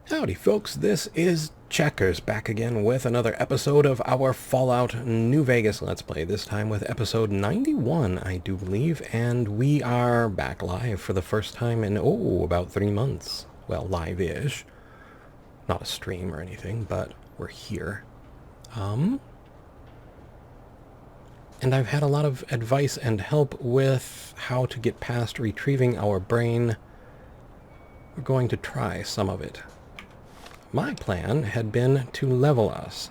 Howdy folks, this is Checkers back again with another episode of our Fallout New Vegas Let's Play, this time with episode 91, I do believe, and we are back live for the first time in, about 3 months. Well, live-ish. Not a stream or anything, but we're here. And I've had a lot of advice and help with how to get past retrieving our brain. We're going to try some of it. My plan had been to level us,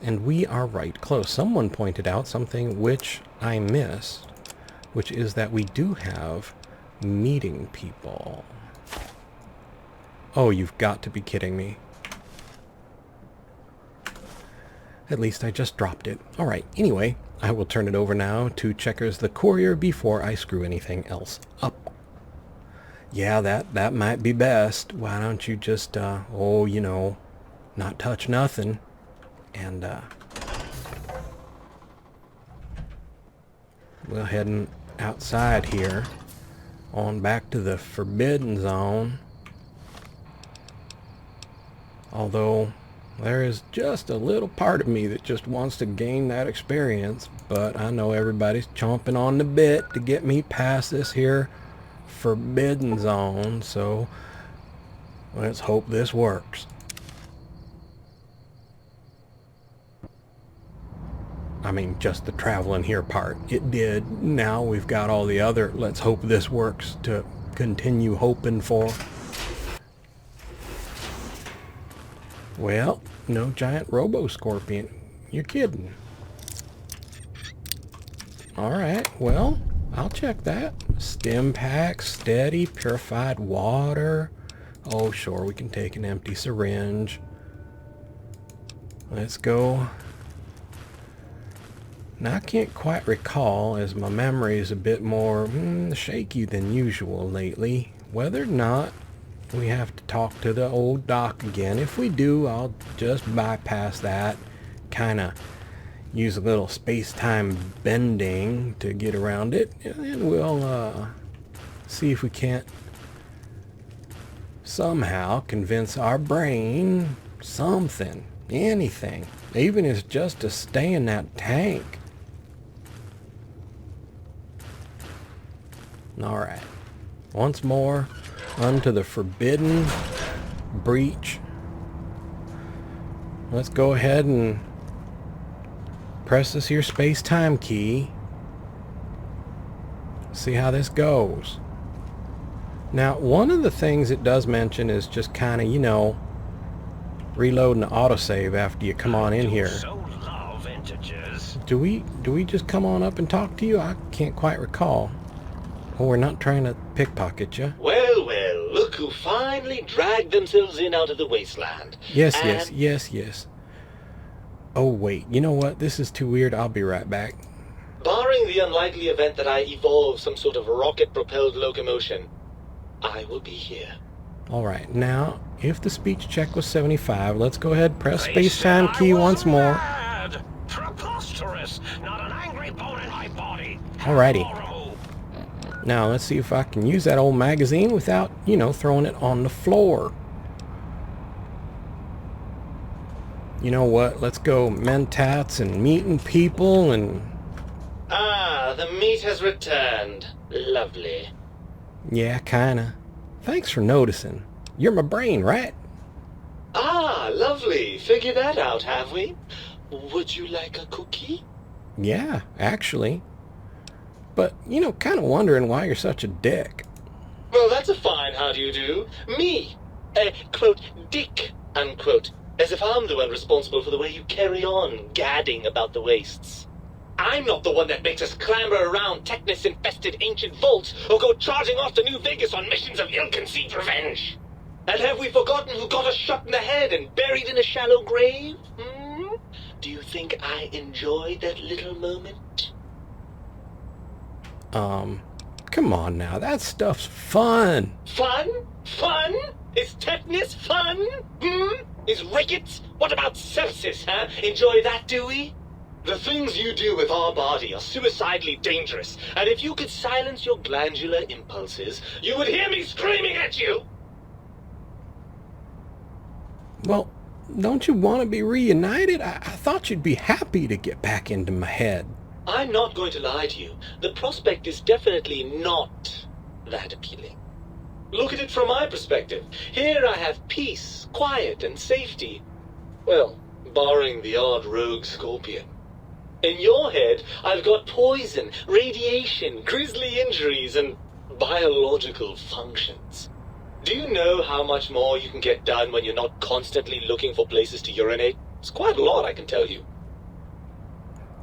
and we are right close. Someone pointed out something which I missed, which is that we do have meeting people. Oh, you've got to be kidding me. At least I just dropped it. Alright, anyway, I will turn it over now to Checkers the Courier before I screw anything else up. Yeah, that might be best. Why don't you just, not touch nothing. And, we're heading outside here. On back to the Forbidden Zone. Although, there is just a little part of me that just wants to gain that experience. But I know everybody's chomping on the bit to get me past this here Forbidden Zone, so let's hope this works. I mean, just the traveling here part. It did. Now we've got all the other let's hope this works to continue hoping for. Well, no giant robo-scorpion. You're kidding. Alright, well, I'll check that. Stim pack, steady, purified water. Oh, sure, we can take an empty syringe. Let's go. Now, I can't quite recall, as my memory is a bit more shaky than usual lately, whether or not we have to talk to the old doc again. If we do, I'll just bypass that. Kind of use a little space-time bending to get around it, and we'll see if we can't somehow convince our brain something, anything, even if it's just to stay in that tank. Alright, once more onto the Forbidden Breach. Let's go ahead and press this here space-time key. See how this goes. Now, one of the things it does mention is just kind of, reloading the autosave after you come on in here. Do we just come on up and talk to you? I can't quite recall. Oh, we're not trying to pickpocket you. Well, look who finally dragged themselves in out of the wasteland. Yes. Oh, wait, you know what? This is too weird. I'll be right back. Barring the unlikely event that I evolve some sort of rocket-propelled locomotion, I will be here. Alright, now, if the speech check was 75, let's go ahead and press space-time key once more. Mad. Preposterous! Not an angry bone in my body. Alrighty. Now, let's see if I can use that old magazine without, throwing it on the floor. You know what? Let's go mentats and meeting people and... Ah, the meat has returned. Lovely. Yeah, kinda. Thanks for noticing. You're my brain, right? Ah, lovely. Figured that out, have we? Would you like a cookie? Yeah, actually. But, kind of wondering why you're such a dick. Well, that's a fine how do you do. Me, quote, dick, unquote. As if I'm the one responsible for the way you carry on gadding about the wastes. I'm not the one that makes us clamber around Technus-infested ancient vaults or go charging off to New Vegas on missions of ill-conceived revenge. And have we forgotten who got us shot in the head and buried in a shallow grave? Do you think I enjoyed that little moment? Come on now, that stuff's fun. Fun? Fun? Is tetanus fun? Is rickets? What about sepsis, huh? Enjoy that, do we? The things you do with our body are suicidally dangerous, and if you could silence your glandular impulses, you would hear me screaming at you! Well, don't you want to be reunited? I thought you'd be happy to get back into my head. I'm not going to lie to you. The prospect is definitely not that appealing. Look at it from my perspective. Here I have peace, quiet, and safety. Well, barring the odd rogue scorpion. In your head, I've got poison, radiation, grisly injuries, and biological functions. Do you know how much more you can get done when you're not constantly looking for places to urinate? It's quite a lot, I can tell you.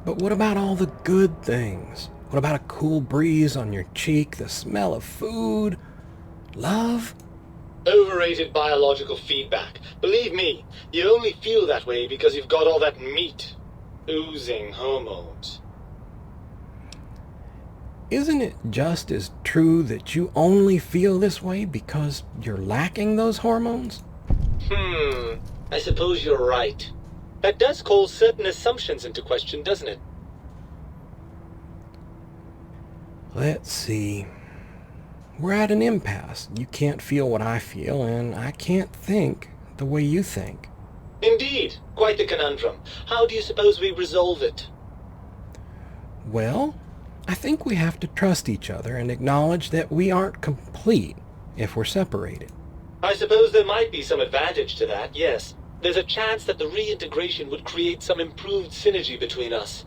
But what about all the good things? What about a cool breeze on your cheek, the smell of food, love? Overrated biological feedback. Believe me, you only feel that way because you've got all that meat. Oozing hormones. Isn't it just as true that you only feel this way because you're lacking those hormones? I suppose you're right. That does call certain assumptions into question, doesn't it? Let's see. We're at an impasse. You can't feel what I feel, and I can't think the way you think. Indeed. Quite the conundrum. How do you suppose we resolve it? Well, I think we have to trust each other and acknowledge that we aren't complete if we're separated. I suppose there might be some advantage to that, yes. There's a chance that the reintegration would create some improved synergy between us.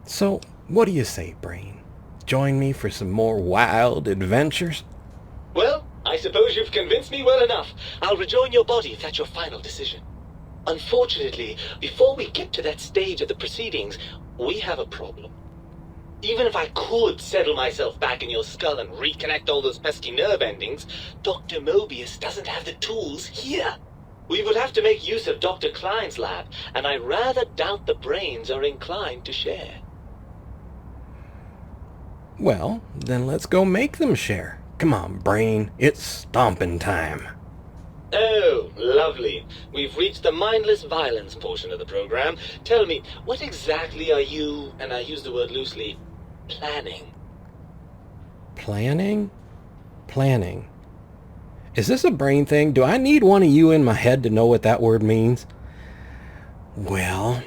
So, what do you say, Brain? Join me for some more wild adventures? Well, I suppose you've convinced me well enough. I'll rejoin your body if that's your final decision. Unfortunately, before we get to that stage of the proceedings, we have a problem. Even if I could settle myself back in your skull and reconnect all those pesky nerve endings, Dr. Mobius doesn't have the tools here. We would have to make use of Dr. Klein's lab, and I rather doubt the brains are inclined to share. Well, then let's go make them share. Come on, Brain, it's stomping time. Oh, lovely. We've reached the mindless violence portion of the program. Tell me, what exactly are you, and I use the word loosely, planning? Planning? Planning. Is this a brain thing? Do I need one of you in my head to know what that word means? Well,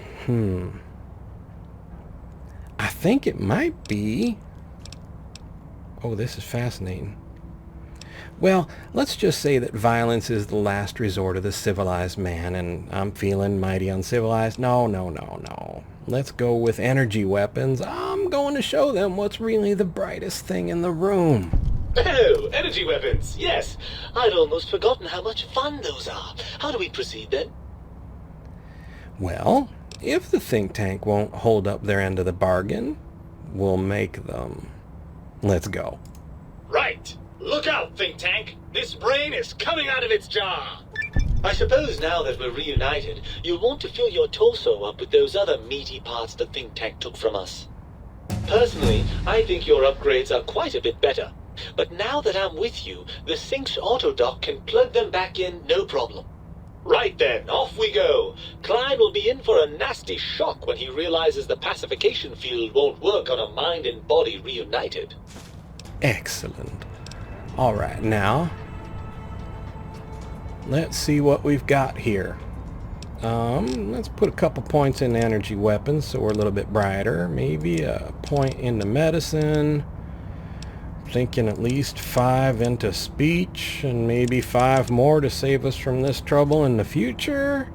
I think it might be... Oh, this is fascinating. Well, let's just say that violence is the last resort of the civilized man, and I'm feeling mighty uncivilized. No. Let's go with energy weapons. I'm going to show them what's really the brightest thing in the room. Oh, energy weapons, yes. I'd almost forgotten how much fun those are. How do we proceed then? Well, if the think tank won't hold up their end of the bargain, we'll make them. Let's go. Right. Look out, think tank. This brain is coming out of its jar. I suppose now that we're reunited, you'll want to fill your torso up with those other meaty parts the think tank took from us. Personally, I think your upgrades are quite a bit better. But now that I'm with you, the Sync's autodock can plug them back in no problem. Right then, off we go. Klein will be in for a nasty shock when he realizes the pacification field won't work on a mind and body reunited. Excellent. All right, now, let's see what we've got here. Let's put a couple points in energy weapons so we're a little bit brighter. Maybe a point into medicine. Thinking at least 5 into speech, and maybe 5 more to save us from this trouble in the future.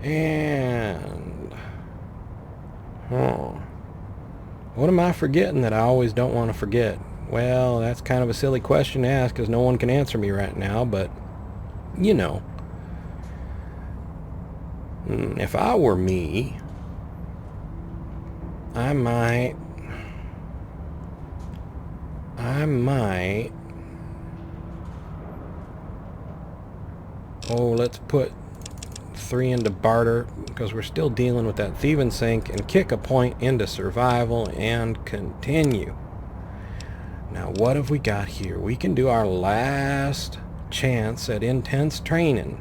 And... what am I forgetting that I always don't want to forget? Well, that's kind of a silly question to ask because no one can answer me right now, but, you know. If I were me, I might... Oh, let's put 3 into barter because we're still dealing with that thieving sink, and kick a point into survival and continue. Now, what have we got here? We can do our last chance at intense training.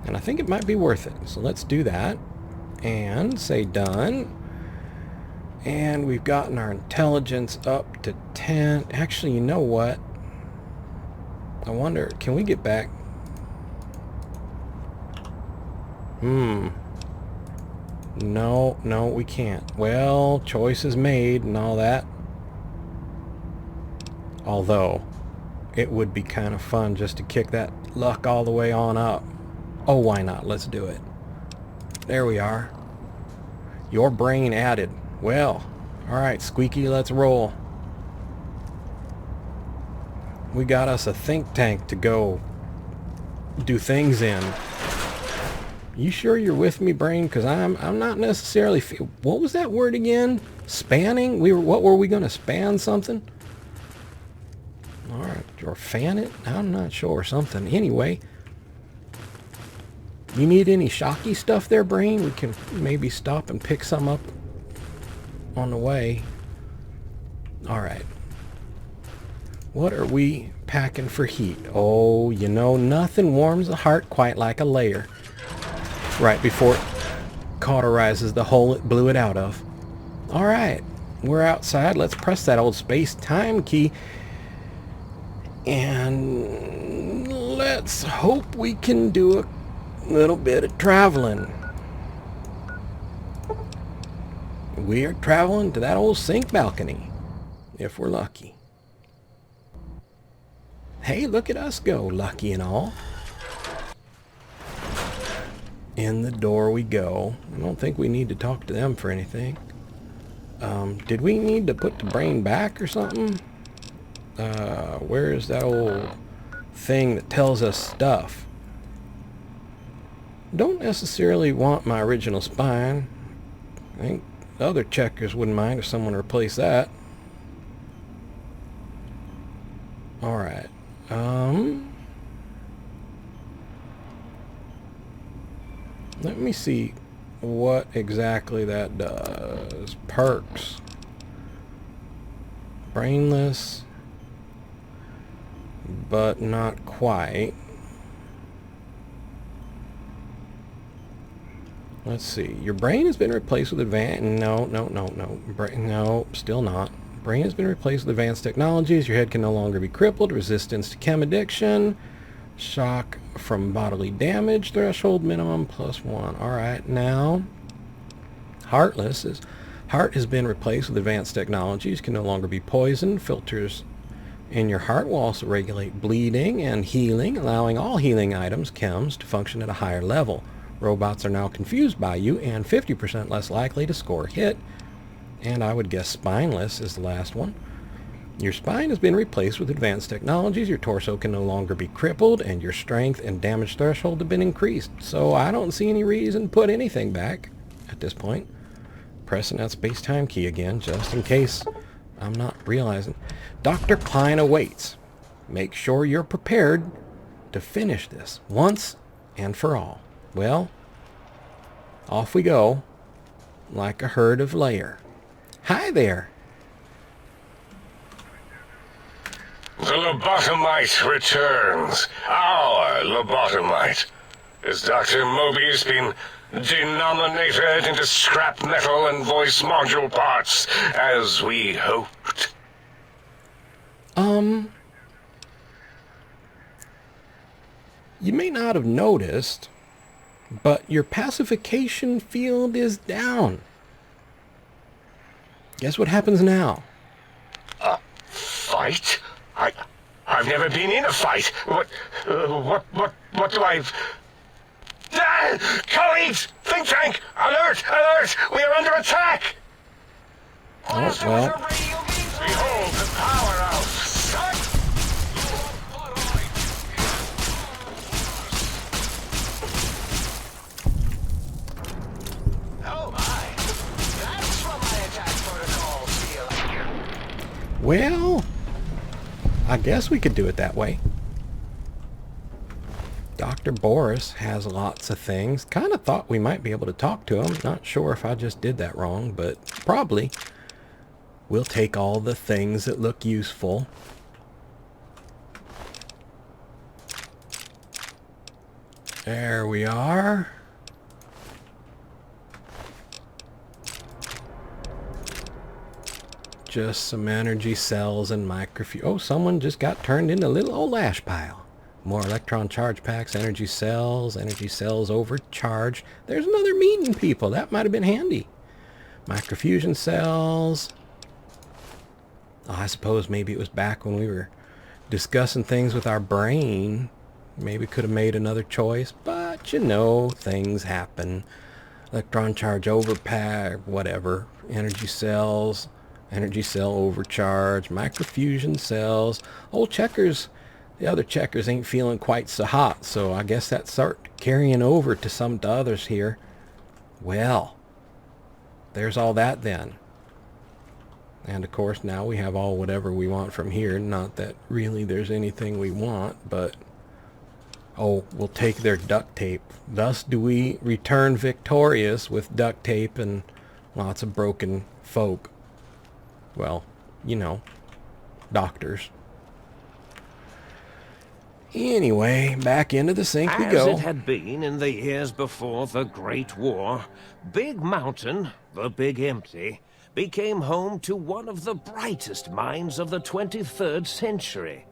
And I think it might be worth it. So let's do that. And say done. And we've gotten our intelligence up to 10. Actually, you know what? I wonder, can we get back? No, no, we can't. Well, choices made and all that. Although, it would be kind of fun just to kick that luck all the way on up. Oh, why not? Let's do it. There we are. Your brain added. Well, alright, Squeaky, let's roll. We got us a think tank to go do things in. You sure you're with me, brain? Because I'm not necessarily... What was that word again? Spanning? What were we going to span something? Alright, or fan it? I'm not sure. Something. Anyway. You need any shocky stuff there, brain? We can maybe stop and pick some up on the way. Alright. What are we packing for heat? Oh, you know, nothing warms the heart quite like a layer. Right before it cauterizes the hole it blew it out of. Alright, we're outside. Let's press that old space-time key. And let's hope we can do a little bit of traveling. We are traveling to that old sink balcony, if we're lucky. Hey, look at us go, lucky and all. In the door we go. I don't think we need to talk to them for anything. Did we need to put the brain back or something? Where's that old thing that tells us stuff? Don't necessarily want my original spine. I think the other checkers wouldn't mind if someone replaced that. Alright. Let me see what exactly that does. Perks. Brainless, but not quite. Let's see. Your brain has been replaced with advanced... No. No, still not. Brain has been replaced with advanced technologies. Your head can no longer be crippled. Resistance to chem addiction. Shock from bodily damage. Threshold minimum +1. Alright, now... Heartless is... Heart has been replaced with advanced technologies. Can no longer be poisoned. Filters in your heart will also regulate bleeding and healing, allowing all healing items, chems, to function at a higher level. Robots are now confused by you and 50% less likely to score a hit. And I would guess spineless is the last one. Your spine has been replaced with advanced technologies. Your torso can no longer be crippled, and your strength and damage threshold have been increased. So I don't see any reason to put anything back at this point. Pressing that space-time key again, just in case I'm not realizing. Dr. Klein awaits. Make sure you're prepared to finish this once and for all. Well, off we go, like a herd of layer. Hi there. The lobotomite returns. Our lobotomite. Has Dr. Mobius been denominated into scrap metal and voice module parts, as we hoped? You may not have noticed, but your pacification field is down. Guess what happens now? A fight? I've never been in a fight. What do I... Colleagues! Think tank! Alert! Alert! We are under attack! Oh, well. Behold the power of... Oh my! That's what my attack protocol feels. Well, I guess we could do it that way. Dr. Boris has lots of things. Kind of thought we might be able to talk to him. Not sure if I just did that wrong, but probably. We'll take all the things that look useful. There we are. Just some energy cells and microfuel. Oh, someone just got turned into a little old ash pile. More electron charge packs, energy cells overcharged. There's another meeting people. That might have been handy. Microfusion cells. Oh, I suppose maybe it was back when we were discussing things with our brain. Maybe could have made another choice, but you know, things happen. Electron charge overpack, whatever. Energy cells, energy cell overcharge, microfusion cells. Old Checkers, the other Checkers ain't feeling quite so hot, so I guess that start carrying over to some to others here. Well, there's all that then. And of course now we have all whatever we want from here. Not that really there's anything we want, but oh, we'll take their duct tape. Thus do we return victorious with duct tape and lots of broken folk. Well, you know, doctors. Anyway, back into the sink we go. As it had been in the years before the Great War, Big Mountain, the Big Empty, became home to one of the brightest minds of the 23rd century.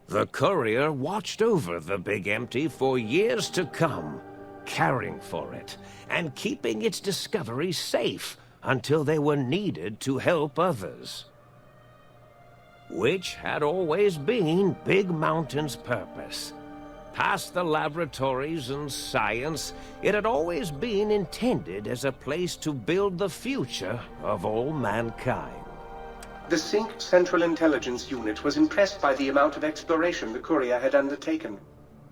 The Courier watched over the Big Empty for years to come, caring for it and keeping its discoveries safe until they were needed to help others. Which had always been Big Mountain's purpose. Past the laboratories and science, it had always been intended as a place to build the future of all mankind. The Sync Central Intelligence Unit was impressed by the amount of exploration the Courier had undertaken.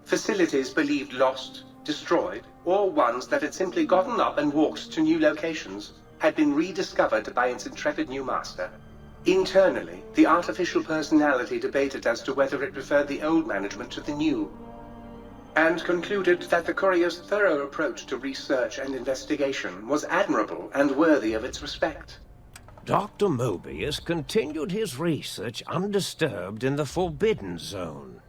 Facilities believed lost, destroyed, or ones that had simply gotten up and walked to new locations had been rediscovered by its intrepid new master. Internally, the artificial personality debated as to whether it preferred the old management to the new, and concluded that the Courier's thorough approach to research and investigation was admirable and worthy of its respect. Dr. Mobius continued his research undisturbed in the Forbidden Zone.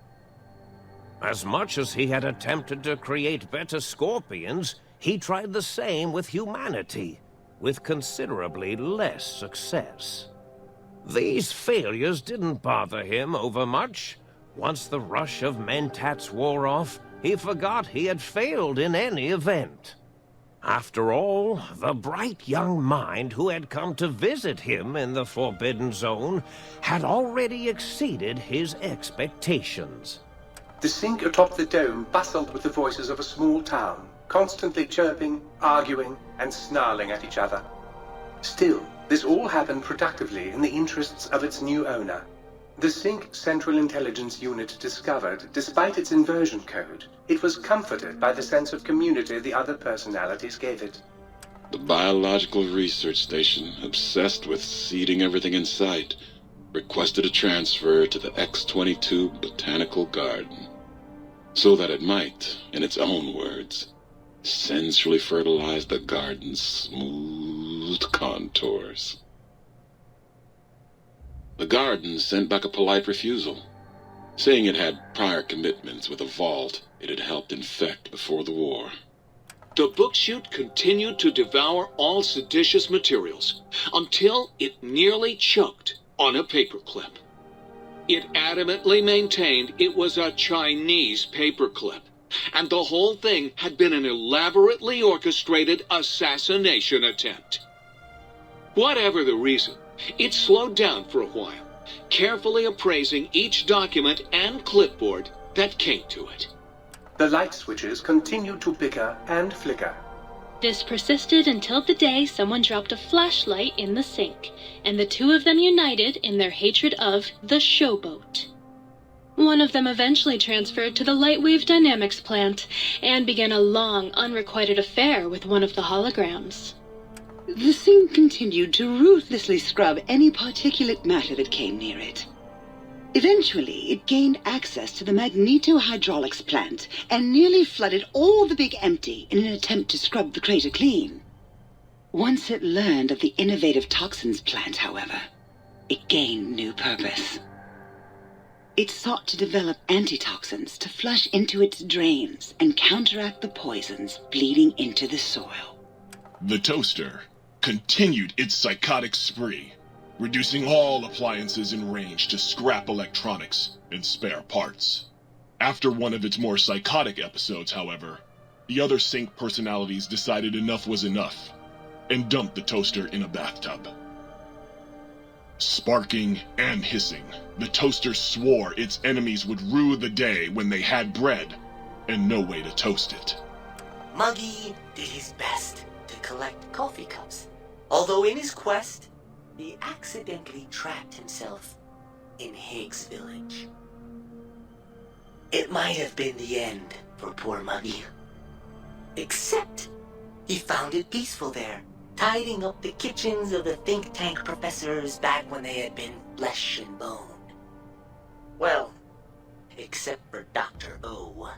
As much as he had attempted to create better scorpions, he tried the same with humanity, with considerably less success. These failures didn't bother him overmuch. Once the rush of mentats wore off, he forgot he had failed in any event. After all, the bright young mind who had come to visit him in the Forbidden Zone had already exceeded his expectations. The sink atop the dome bustled with the voices of a small town, constantly chirping, arguing, and snarling at each other. Still, this all happened productively in the interests of its new owner. The Sync Central Intelligence Unit discovered, despite its inversion code, it was comforted by the sense of community the other personalities gave it. The Biological Research Station, obsessed with seeding everything in sight, requested a transfer to the X-22 Botanical Garden, so that it might, in its own words, sensually fertilize the garden's smooth contours. The garden sent back a polite refusal, saying it had prior commitments with a vault it had helped infect before the war. The book chute continued to devour all seditious materials until it nearly choked on a paperclip. It adamantly maintained it was a Chinese paperclip, and the whole thing had been an elaborately orchestrated assassination attempt. Whatever the reason, it slowed down for a while, carefully appraising each document and clipboard that came to it. The light switches continued to bicker and flicker. This persisted until the day someone dropped a flashlight in the sink, and the two of them united in their hatred of the showboat. One of them eventually transferred to the Lightwave Dynamics plant, and began a long, unrequited affair with one of the holograms. The sink continued to ruthlessly scrub any particulate matter that came near it. Eventually, it gained access to the magneto-hydraulics plant and nearly flooded all the Big Empty in an attempt to scrub the crater clean. Once it learned of the innovative toxins plant, however, it gained new purpose. It sought to develop antitoxins to flush into its drains and counteract the poisons bleeding into the soil. The toaster continued its psychotic spree, reducing all appliances in range to scrap electronics and spare parts. After one of its more psychotic episodes, however, the other Sync personalities decided enough was enough and dumped the toaster in a bathtub. Sparking and hissing, the toaster swore its enemies would rue the day when they had bread and no way to toast it. Muggy did his best to collect coffee cups, although in his quest, he accidentally trapped himself in Higgs Village. It might have been the end for poor Muggy. Except, he found it peaceful there, tidying up the kitchens of the think tank professors back when they had been flesh and bone. Well, except for Dr. O,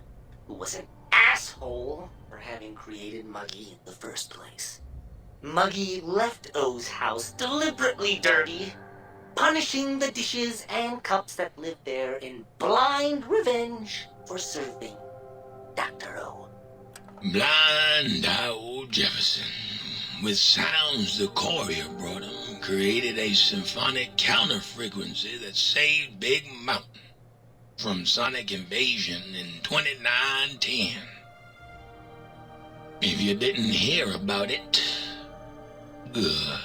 who was an asshole for having created Muggy in the first place. Muggy left O's house deliberately dirty, punishing the dishes and cups that lived there in blind revenge for serving Dr. O. Blind old Jefferson, with sounds the Courier brought him, created a symphonic counter-frequency that saved Big Mountain from sonic invasion in 2910. If you didn't hear about it, good.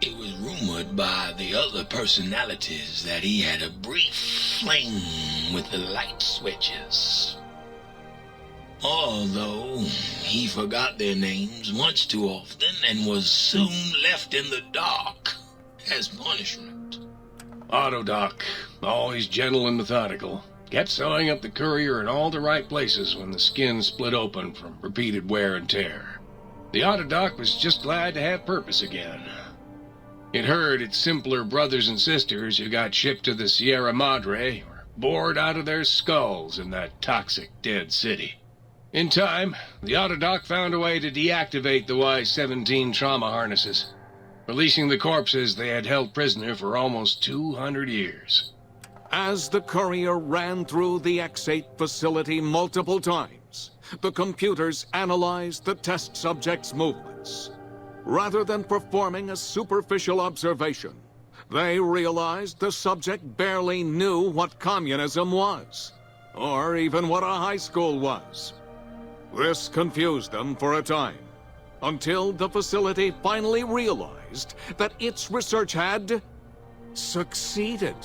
It was rumored by the other personalities that he had a brief fling with the light switches. Although he forgot their names much too often and was soon left in the dark as punishment. Autodoc, always gentle and methodical, kept sewing up the Courier in all the right places when the skin split open from repeated wear and tear. The Autodoc was just glad to have purpose again. It heard its simpler brothers and sisters who got shipped to the Sierra Madre were bored out of their skulls in that toxic dead city. In time, the Autodoc found a way to deactivate the Y-17 trauma harnesses, releasing the corpses they had held prisoner for almost 200 years. As the Courier ran through the X-8 facility multiple times, the computers analyzed the test subject's movements. Rather than performing a superficial observation, they realized the subject barely knew what communism was, or even what a high school was. This confused them for a time, until the facility finally realized that its research had succeeded.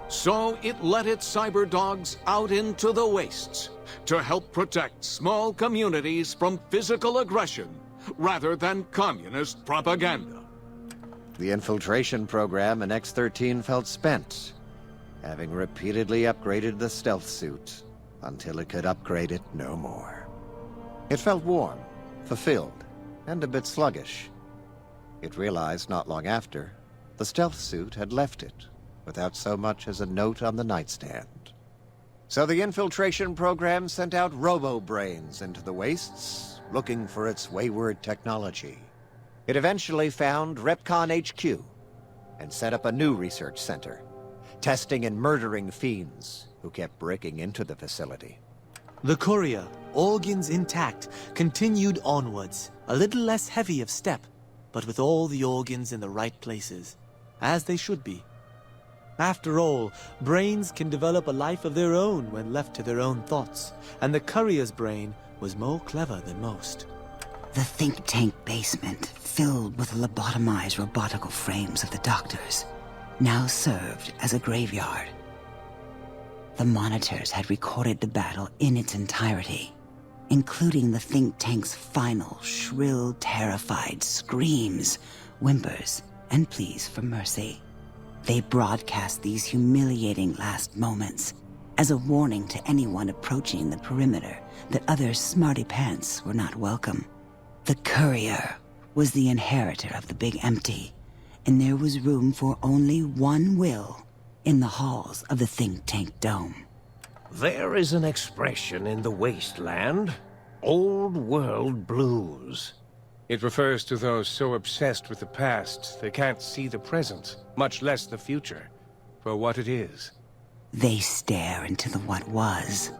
So it let its cyber dogs out into the wastes to help protect small communities from physical aggression rather than communist propaganda. The infiltration program in X-13 felt spent, having repeatedly upgraded the stealth suit until it could upgrade it no more. It felt warm, fulfilled, and a bit sluggish. It realized not long after, the stealth suit had left it without so much as a note on the nightstand. So the infiltration program sent out robo-brains into the wastes, looking for its wayward technology. It eventually found Repcon HQ and set up a new research center, testing and murdering fiends who kept breaking into the facility. The Courier, organs intact, continued onwards, a little less heavy of step, but with all the organs in the right places, as they should be. After all, brains can develop a life of their own when left to their own thoughts, and the Courier's brain was more clever than most. The think tank basement, filled with the lobotomized robotical frames of the doctors, now served as a graveyard. The monitors had recorded the battle in its entirety, including the think tank's final, shrill, terrified screams, whimpers, and pleas for mercy. They broadcast these humiliating last moments as a warning to anyone approaching the perimeter that other smarty pants were not welcome. The Courier was the inheritor of the Big Empty, and there was room for only one will in the halls of the think tank dome. There is an expression in the wasteland, old world blues. It refers to those so obsessed with the past they can't see the present, much less the future, for what it is. They stare into the what was,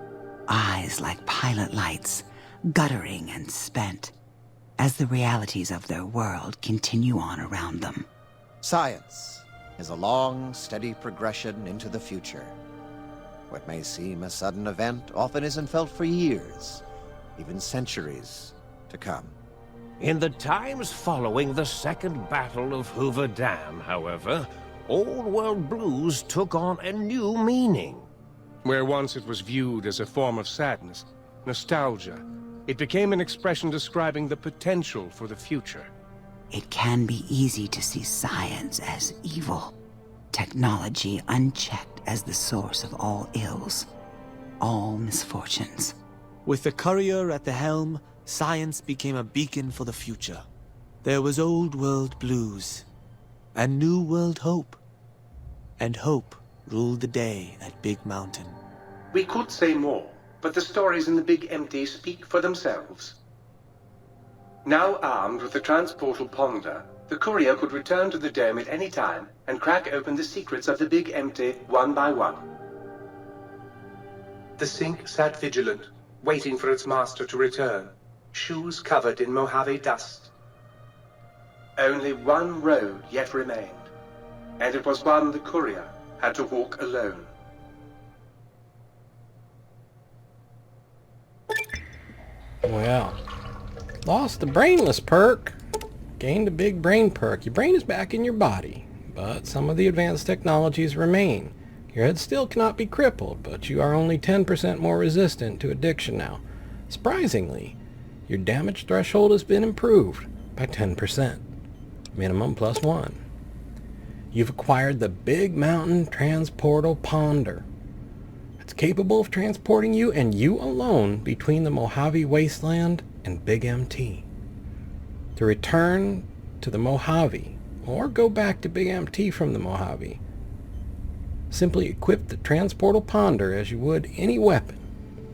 eyes like pilot lights, guttering and spent, as the realities of their world continue on around them. Science is a long, steady progression into the future. What may seem a sudden event often isn't felt for years, even centuries to come. In the times following the Second Battle of Hoover Dam, however, Old World blues took on a new meaning. Where once it was viewed as a form of sadness, nostalgia, it became an expression describing the potential for the future. It can be easy to see science as evil, technology unchecked as the source of all ills, all misfortunes. With the Courier at the helm, science became a beacon for the future. There was Old World blues, and New World hope. And hope ruled the day at Big Mountain. We could say more, but the stories in the Big Empty speak for themselves. Now armed with the transportal ponder, the Courier could return to the dome at any time and crack open the secrets of the Big Empty one by one. The Sink sat vigilant, waiting for its master to return, shoes covered in Mojave dust. Only one road yet remained, and it was one the Courier had to walk alone. Well, lost the brainless perk, gained a big brain perk. Your brain is back in your body, but some of the advanced technologies remain. Your head still cannot be crippled, but you are only 10% more resistant to addiction now. Surprisingly, your damage threshold has been improved by 10%, minimum +1. You've acquired the Big Mountain Transportal Ponder. It's capable of transporting you and you alone between the Mojave Wasteland and Big MT. To return to the Mojave, or go back to Big MT from the Mojave, simply equip the Transportal Ponder as you would any weapon.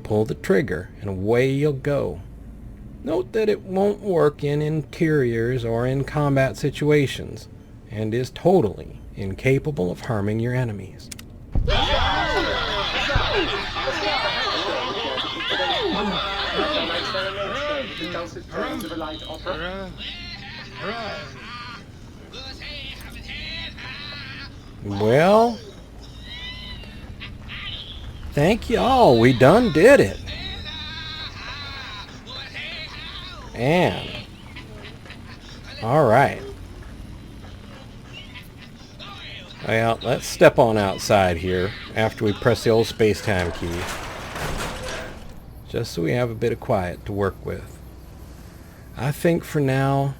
Pull the trigger and away you'll go. Note that it won't work in interiors or in combat situations, and is totally incapable of harming your enemies. Well, thank y'all, we done did it. And alright. Well, let's step on outside here after we press the old space-time key. Just so we have a bit of quiet to work with. I think for now,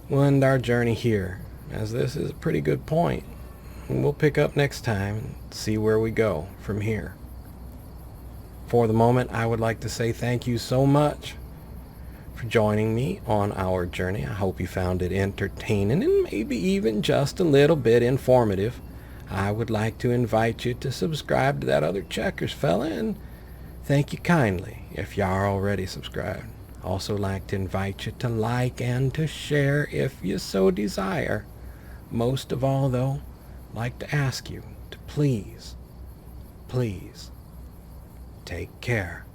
we'll end our journey here, as this is a pretty good point. And we'll pick up next time and see where we go from here. For the moment, I would like to say thank you so much for joining me on our journey. I hope you found it entertaining and maybe even just a little bit informative. I would like to invite you to subscribe to that other Checkers fella, and thank you kindly if you are already subscribed. Also like to invite you to like and to share if you so desire. Most of all, though, like to ask you to please take care.